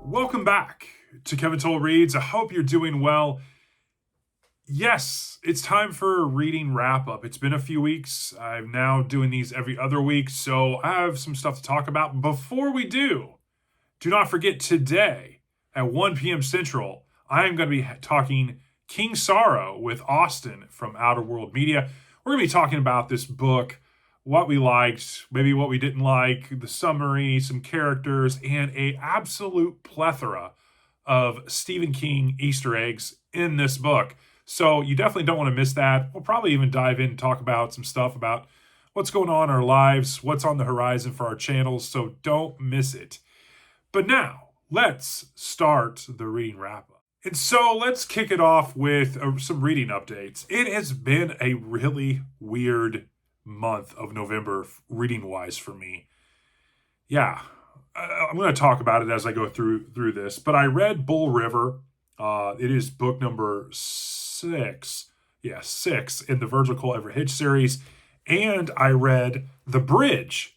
Welcome back to Kevin Toll Reads. I hope you're doing well. Yes, it's time for a reading wrap-up. It's been a few weeks. I'm now doing these every other week, so I have some stuff to talk about. Before we do not forget today at 1 p.m. Central, I am going to be talking King Sorrow with Austin from Outer World Media. We're going to be talking about this book, what we liked, maybe what we didn't like, the summary, some characters, and an absolute plethora of Stephen King Easter eggs in this book. So you definitely don't want to miss that. We'll probably even dive in and talk about some stuff about what's going on in our lives, what's on the horizon for our channels, so don't miss it. But now, let's start the reading wrap-up. And so let's kick it off with some reading updates. It has been a really weird month of November reading-wise for me. Yeah, I'm going to talk about it as I go through this, but I read Bull River. It is book number 6. Yeah, 6 in the Virgil Cole Everett Hitch series. And I read The Bridge,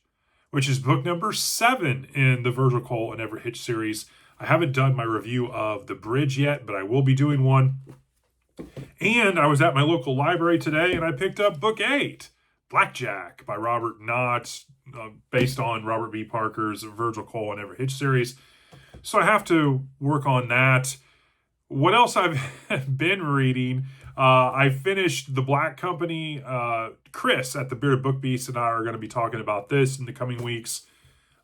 which is book number 7 in the Virgil Cole and Everett Hitch series. I haven't done my review of The Bridge yet, but I will be doing one. And I was at my local library today, and I picked up book 8. Blackjack by Robert Knott, based on Robert B. Parker's Virgil Cole and Everett Hitch series. So I have to work on that. What else I've been reading? I finished The Black Company. Chris at the Bearded Book Beast and I are going to be talking about this in the coming weeks.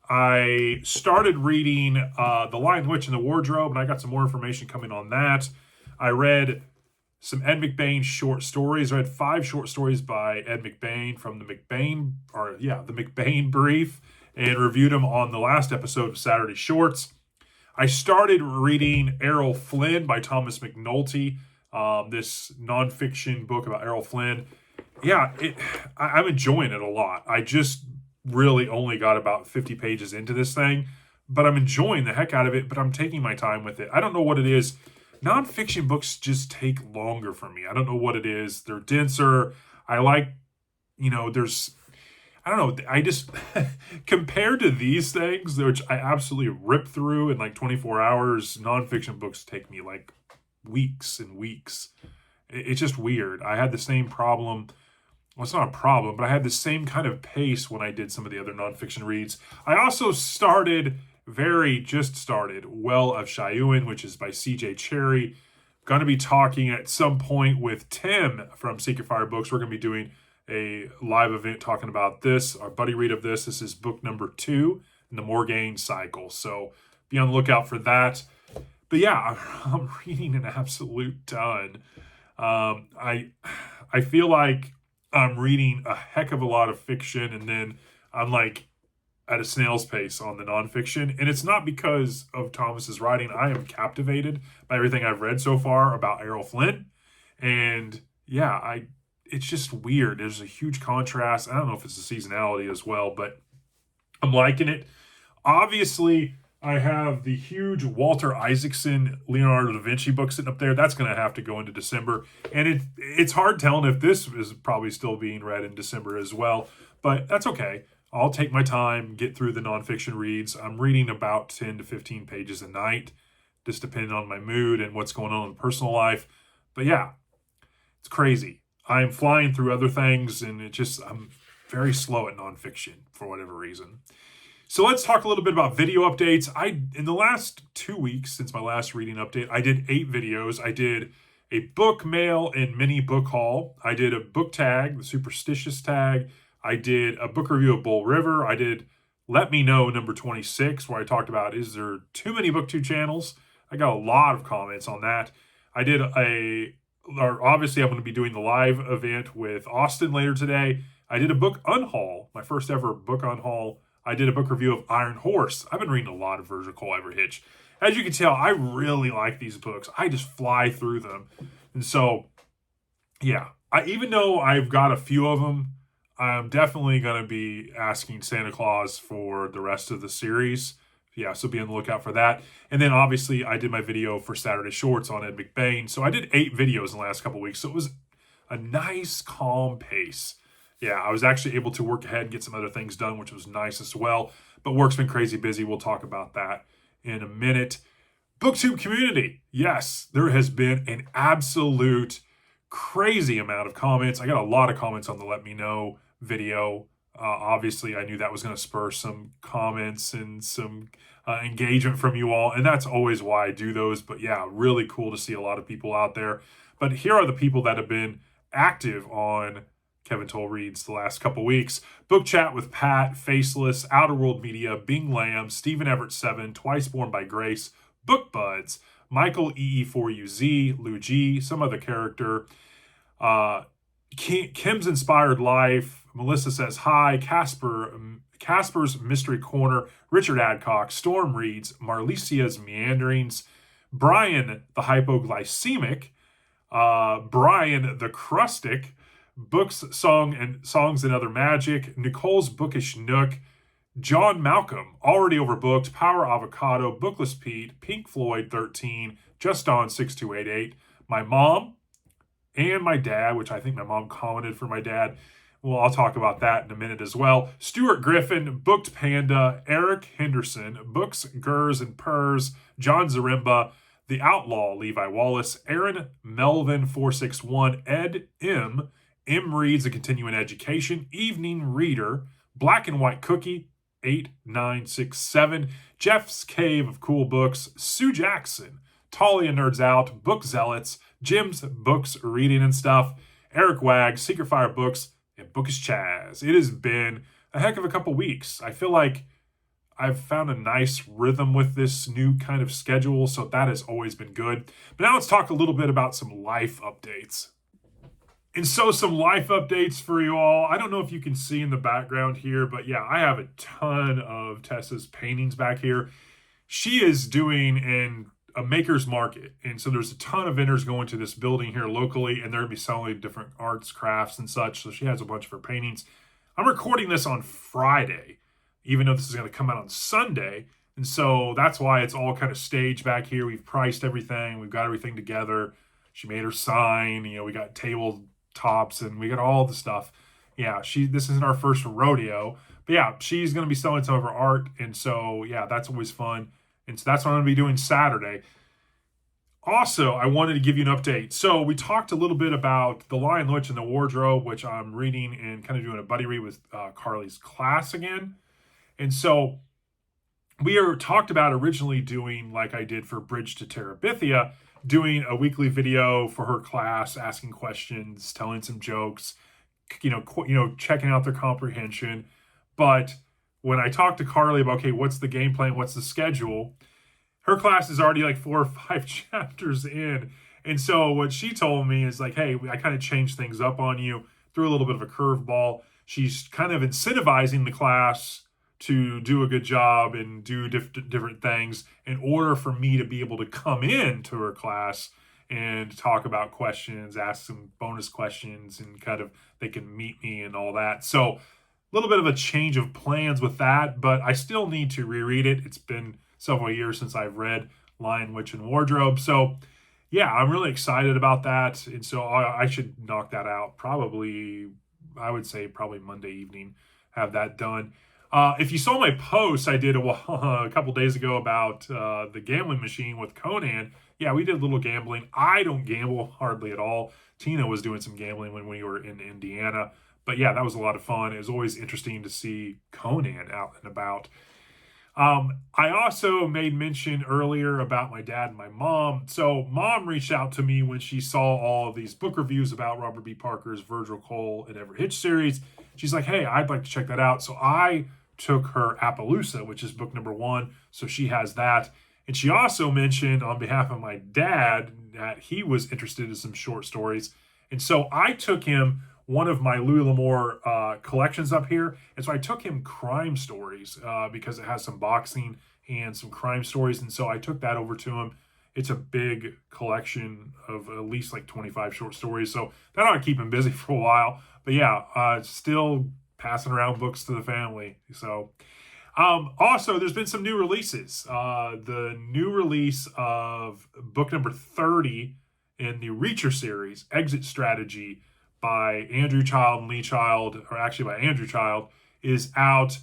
I started reading The Lion, Witch, and the Wardrobe, and I got some more information coming on that. I read some Ed McBain short stories. I read 5 short stories by Ed McBain from the McBain Brief, and reviewed them on the last episode of Saturday Shorts. I started reading Errol Flynn by Thomas McNulty, this nonfiction book about Errol Flynn. Yeah, I'm enjoying it a lot. I just really only got about 50 pages into this thing, but I'm enjoying the heck out of it, but I'm taking my time with it. I don't know what it is. Nonfiction books just take longer for me. I don't know what it is. They're denser. I like, I don't know. I just, compared to these things, which I absolutely rip through in like 24 hours, nonfiction books take me like weeks and weeks. It's just weird. I had the same problem. Well, it's not a problem, but I had the same kind of pace when I did some of the other nonfiction reads. I also just started Well of Shayuin, which is by C.J. Cherry. Going to be talking at some point with Tim from Secret Fire Books. We're going to be doing a live event talking about this, our buddy read of this. This is book number 2 in the Morgaine cycle. So be on the lookout for that. But yeah, I'm reading an absolute ton. I feel like I'm reading a heck of a lot of fiction, and then I'm like at a snail's pace on the nonfiction. And it's not because of Thomas's writing. I am captivated by everything I've read so far about Errol Flynn. And yeah, it's just weird. There's a huge contrast. I don't know if it's the seasonality as well, but I'm liking it. Obviously, I have the huge Walter Isaacson Leonardo da Vinci book sitting up there. That's going to have to go into December. And it's hard telling if this is probably still being read in December as well. But that's okay. I'll take my time, get through the nonfiction reads. I'm reading about 10 to 15 pages a night, just depending on my mood and what's going on in personal life. But yeah, it's crazy. I'm flying through other things, and I'm very slow at nonfiction for whatever reason. So let's talk a little bit about video updates. In the last 2 weeks since my last reading update, I did 8 videos. I did a book mail and mini book haul. I did a book tag, the superstitious tag. I did a book review of Bull River. I did Let Me Know number 26, where I talked about, is there too many BookTube channels? I got a lot of comments on that. I did obviously I'm going to be doing the live event with Austin later today. I did a book unhaul, my first ever book unhaul. I did a book review of Iron Horse. I've been reading a lot of Virgil Cole Everett Hitch. As you can tell, I really like these books. I just fly through them. And so, yeah, even though I've got a few of them, I'm definitely going to be asking Santa Claus for the rest of the series. Yeah, so be on the lookout for that. And then obviously I did my video for Saturday Shorts on Ed McBain. So I did 8 videos in the last couple of weeks. So it was a nice, calm pace. yeah, I was actually able to work ahead and get some other things done, which was nice as well. But work's been crazy busy. We'll talk about that in a minute. BookTube Community. Yes, there has been an absolute crazy amount of comments. I got a lot of comments on the Let Me Know video. Obviously, I knew that was going to spur some comments and some engagement from you all, and that's always why I do those. But yeah, really cool to see a lot of people out there. But here are the people that have been active on Kevin Toll Reads the last couple weeks. Book Chat with Pat, Faceless, Outer World Media, Bing Lamb, Stephen Everett 7, Twice Born by Grace, Book Buds, Michael EE4UZ, Lou G, some other character, Kim's Inspired Life, Melissa Says Hi, Casper's Mystery Corner, Richard Adcock, Storm Reads, Marlicia's Meanderings, Brian the Hypoglycemic, Brian the Crustic, Books, Songs and Other Magic, Nicole's Bookish Nook, John Malcolm, Already Overbooked, Power Avocado, Bookless Pete, Pink Floyd 13, Just On 6288, my mom, and my dad, which I think my mom commented for my dad. Well, I'll talk about that in a minute as well. Stuart Griffin, Booked Panda, Eric Henderson, Books, Gers and Purrs, John Zarimba, The Outlaw, Levi Wallace, Aaron Melvin 461, Ed M Reads A Continuing Education, Evening Reader, Black and White Cookie, 8967, Jeff's Cave of Cool Books, Sue Jackson, Talia Nerds Out, Book Zealots, Jim's Books, Reading and Stuff, Eric Wag, Secret Fire Books, and Bookish Chaz. It has been a heck of a couple weeks. I feel like I've found a nice rhythm with this new kind of schedule, so that has always been good. But now let's talk a little bit about some life updates. And so some life updates for you all. I don't know if you can see in the background here, but yeah, I have a ton of Tessa's paintings back here. She is doing a maker's market. And so there's a ton of vendors going to this building here locally, and they're going to be selling different arts, crafts, and such. So she has a bunch of her paintings. I'm recording this on Friday, even though this is going to come out on Sunday. And so that's why it's all kind of staged back here. We've priced everything. We've got everything together. She made her sign. We got table tops and we got all the stuff. Yeah, this isn't our first rodeo. But yeah, she's going to be selling some of her art. And so, yeah, that's always fun. And so that's what I'm going to be doing Saturday. Also, I wanted to give you an update. So we talked a little bit about The Lion, the Witch, and the Wardrobe, which I'm reading and kind of doing a buddy read with Carly's class again. And so we talked about originally doing, like I did for Bridge to Terabithia, doing a weekly video for her class, asking questions, telling some jokes, checking out their comprehension. But when I talked to Carly about, okay, what's the game plan, what's the schedule, her class is already like 4 or 5 chapters in. And so what she told me is like, hey, I kind of changed things up on you, threw a little bit of a curveball. She's kind of incentivizing the class to do a good job and do different things in order for me to be able to come in to her class and talk about questions, ask some bonus questions, and kind of they can meet me and all that. So a little bit of a change of plans with that, but I still need to reread it. It's been several years since I've read Lion, Witch, and Wardrobe. So yeah, I'm really excited about that. And so I should knock that out probably Monday evening, have that done. If you saw my post I did a couple days ago about the gambling machine with Conan, yeah, we did a little gambling. I don't gamble hardly at all. Tina was doing some gambling when we were in Indiana. But yeah, that was a lot of fun. It was always interesting to see Conan out and about. I also made mention earlier about my dad and my mom. So mom reached out to me when she saw all of these book reviews about Robert B. Parker's Virgil Cole and Everett Hitch series. She's like, hey, I'd like to check that out. So I took her Appaloosa, which is book number 1. So she has that. And she also mentioned on behalf of my dad that he was interested in some short stories. And so I took him one of my Louis L'Amour collections up here. And so I took him Crime Stories because it has some boxing and some crime stories. And so I took that over to him. It's a big collection of at least like 25 short stories. So that ought to keep him busy for a while. But yeah, still passing around books to the family. So also, there's been some new releases. The new release of book number 30 in the Reacher series, Exit Strategy, by Andrew Child and Lee Child, or actually by Andrew Child, is out.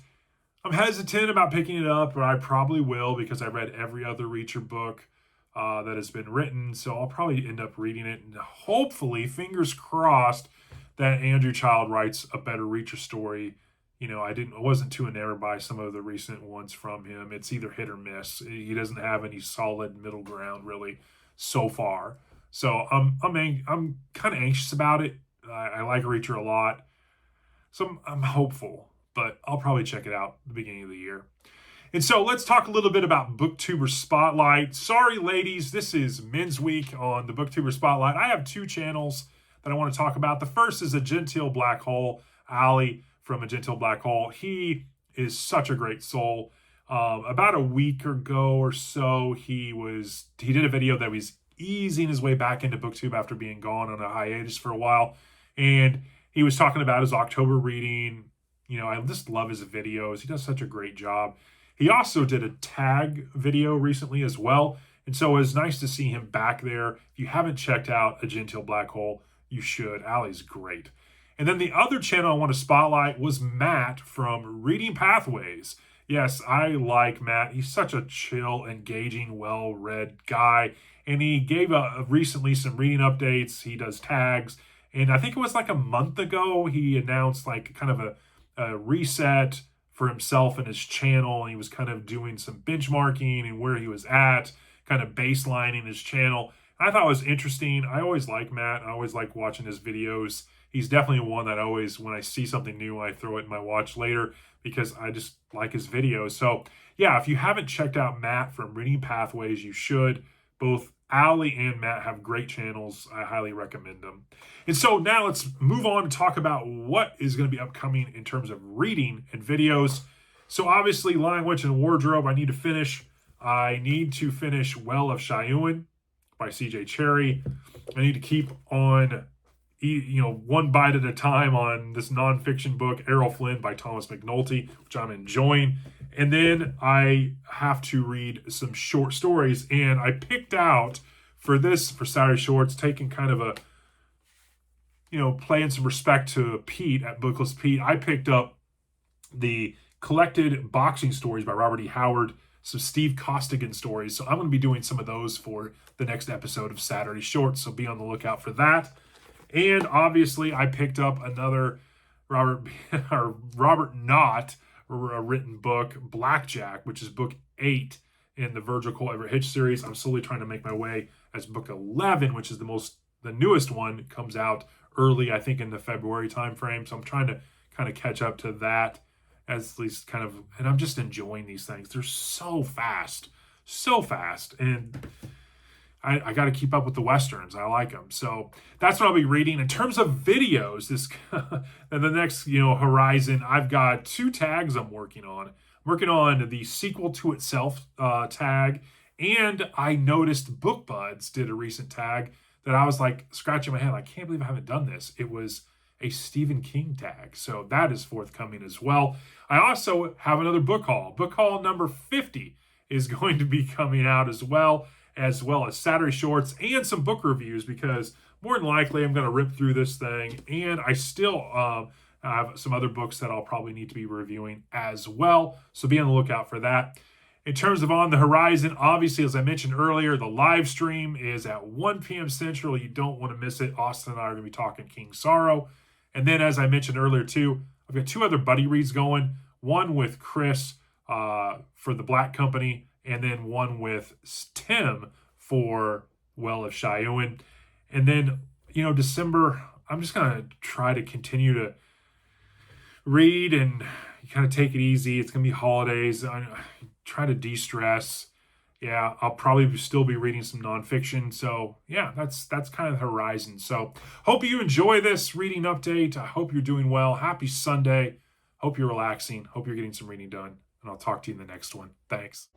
I'm hesitant about picking it up, but I probably will because I read every other Reacher book that has been written. So I'll probably end up reading it. And hopefully, fingers crossed, that Andrew Child writes a better Reacher story. I wasn't too enamored by some of the recent ones from him. It's either hit or miss. He doesn't have any solid middle ground really so far. So I'm kind of anxious about it. I like Reacher a lot, so I'm hopeful. But I'll probably check it out at the beginning of the year. And so let's talk a little bit about BookTuber Spotlight. Sorry, ladies, this is Men's Week on the BookTuber Spotlight. I have two channels that I want to talk about. The first is A Genteel Black Hole, Ali from A Genteel Black Hole. He is such a great soul. About a week ago or so, he did a video that was easing his way back into BookTube after being gone on a hiatus for a while. And he was talking about his October reading. I just love his videos. He does such a great job. He also did a tag video recently as well. And so it was nice to see him back there. If you haven't checked out A Genteel Black Hole, you should. Ali's great. And then the other channel I want to spotlight was Matt from Reading Pathways. Yes, I like Matt. He's such a chill, engaging, well-read guy. And he gave recently some reading updates. He does tags. And I think it was like a month ago, he announced like kind of a reset for himself and his channel. And he was kind of doing some benchmarking and where he was at, kind of baselining his channel. And I thought it was interesting. I always like Matt. I always like watching his videos. He's definitely one that when I see something new, I throw it in my watch later because I just like his videos. So yeah, if you haven't checked out Matt from Reading Pathways, you should. Both Ali and Matt have great channels. I highly recommend them. And so now let's move on to talk about what is going to be upcoming in terms of reading and videos. So obviously, Lion, Witch, and Wardrobe, I need to finish. I need to finish Well of Shayun by C.J. Cherry. I need to keep on, one bite at a time on this nonfiction book, Errol Flynn by Thomas McNulty, which I'm enjoying. And then I have to read some short stories. And I picked out for Saturday Shorts, taking kind of a, playing some respect to Pete at Bookless Pete, I picked up the collected boxing stories by Robert E. Howard, some Steve Costigan stories. So I'm going to be doing some of those for the next episode of Saturday Shorts. So be on the lookout for that. And obviously I picked up another Robert Knott written book, Blackjack, which is book 8 in the Virgil Cole Everett Hitch series. I'm slowly trying to make my way as book 11, which is the newest one, comes out early, I think in the February timeframe. So I'm trying to kind of catch up to that as least kind of, and I'm just enjoying these things. They're so fast. And I got to keep up with the Westerns. I like them. So that's what I'll be reading. In terms of videos, and the next, horizon, I've got 2 tags I'm working on. I'm working on the sequel to itself tag. And I noticed BookBuds did a recent tag that I was like scratching my head. I can't believe I haven't done this. It was a Stephen King tag. So that is forthcoming as well. I also have another book haul. Book haul number 50 is going to be coming out as well as Saturday Shorts and some book reviews, because more than likely I'm going to rip through this thing. And I still have some other books that I'll probably need to be reviewing as well. So be on the lookout for that. In terms of on the horizon, obviously, as I mentioned earlier, the live stream is at 1 p.m. Central. You don't want to miss it. Austin and I are going to be talking King Sorrow. And then, as I mentioned earlier, too, I've got 2 other buddy reads going. One with Chris for The Black Company, and then one with Tim for Well of Shayun. And then, December, I'm just going to try to continue to read and kind of take it easy. It's going to be holidays. I try to de-stress. Yeah, I'll probably still be reading some nonfiction. So yeah, that's kind of the horizon. So hope you enjoy this reading update. I hope you're doing well. Happy Sunday. Hope you're relaxing. Hope you're getting some reading done. And I'll talk to you in the next one. Thanks.